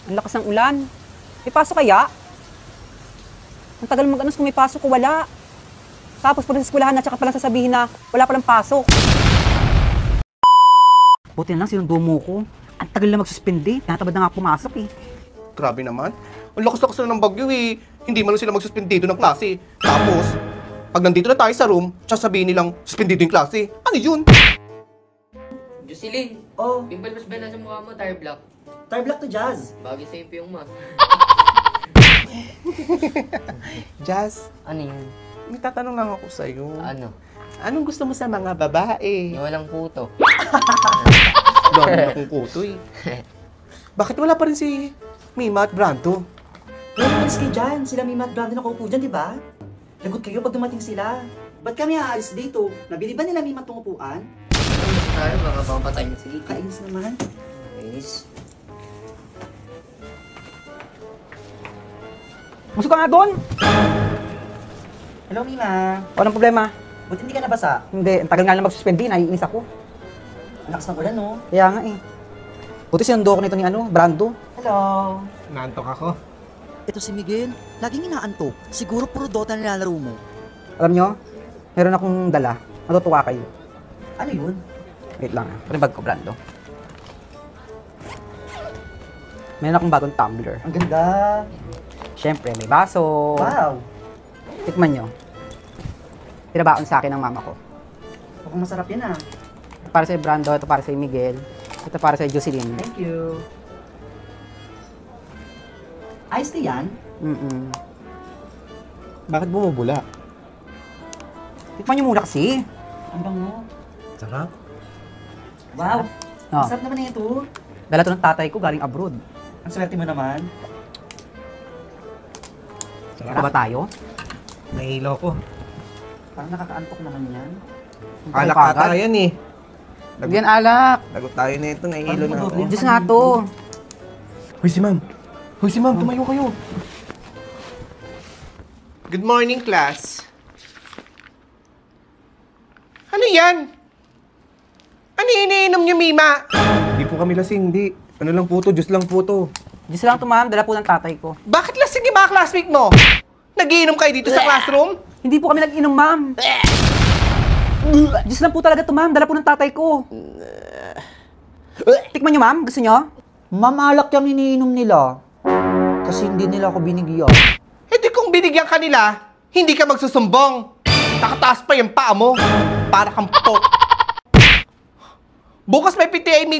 Ang lakas ng ulan. May pasok kaya? Ang tagal mag-anos kung may pasok o wala. Tapos pag sa eskwelahan na tsaka palang sasabihin na wala palang pasok. Buti na lang sinundo mo ko. Ang tagal na magsuspende. Tinatabad na nga pumasok eh. Grabe naman. Ang lakas-lakas na ng bagyo eh. Hindi man lang sila magsuspendito ng klase. Tapos, pag nandito na tayo sa room, sasabihin nilang suspendito yung klase. Ano yun? Jocelyn, Oh, pimples ba na sa mukha mo, tire block? tire block to Jazz. Bagay sa'yo yung ma. Jazz, Ano yun? may tatanong lang ako sa'yo. Ano? Anong gusto mo sa mga babae? Yung walang puto. Dami na kong kuto eh. Bakit wala pa rin si Mima at Brando? Pero umalis kayo dyan. Sila may Matt Brandon nakaupo dyan, di ba? Lagot kayo pag dumating sila. Ba't kami aalis dito? Nabili ba nila may matong upuan? Ano, baka papatay niya si Kiki. Kainis naman. Kainis. Musok ka nga doon! Hello, Mima. Walang problema. Buti hindi ka nabasa. Hindi, ang tagal nga na magsuspende. Naiinis ako. Ang lakas ng ulan, no? Kaya nga eh. Buti sinundo ko nito ni Brando. Hello. Nantok ako. Ito si Miguel, laging inaantok. Siguro puro Dota na nilalaro mo. Alam nyo, meron akong dala. Matutuwa kayo. Ano yun? Wait lang ah. Ito yung bag ko, Brando. Meron akong bagong tumbler. Ang ganda. Siyempre, may baso. Wow. Tikman nyo. Pinabaon sa akin ng mama ko. Mukhang masarap yan, ah. Ito para sa Brando, ito para sa Miguel. Ito para sa Jocelyn. Thank you. Ice tea yan? Bakit bumubula? Tikman nyo muna kasi. Ang bango. Sarap. Wow. Oh. Masarap naman na ito. Dala to ng tatay ko galing abroad. Ang swerte mo naman. Ano ba tayo? Nahilo ko. Parang nakakaantok naman yan. Alak ata yan eh. Hindi yan alak. Lagot tayo na ito, nahihilo na ako. Diyos nga to. Hoy si ma'am! Hoy si ma'am, tumayo kayo! Good morning, class. Ano yan? Ano iniinom niyo, Mima? Hindi po kami lasing, hindi. Ano lang po to, Diyos lang po to. Diyos lang to, ma'am. Dala po ng tatay ko. Bakit lasing yung mga classmate mo? Nagiinom kayo dito sa classroom? Hindi po kami nag-inom, ma'am. Diyos lang po talaga to, ma'am. Dala po ng tatay ko. Tikman nyo, ma'am. Gusto nyo? Ma'am, alak yung iniinom nila. Kasi hindi nila ako binigyan. Eh di kung binigyan ka nila, hindi ka magsusumbong. Nakataas pa yung paa mo. Para kang puto. Bukas may PTA meeting.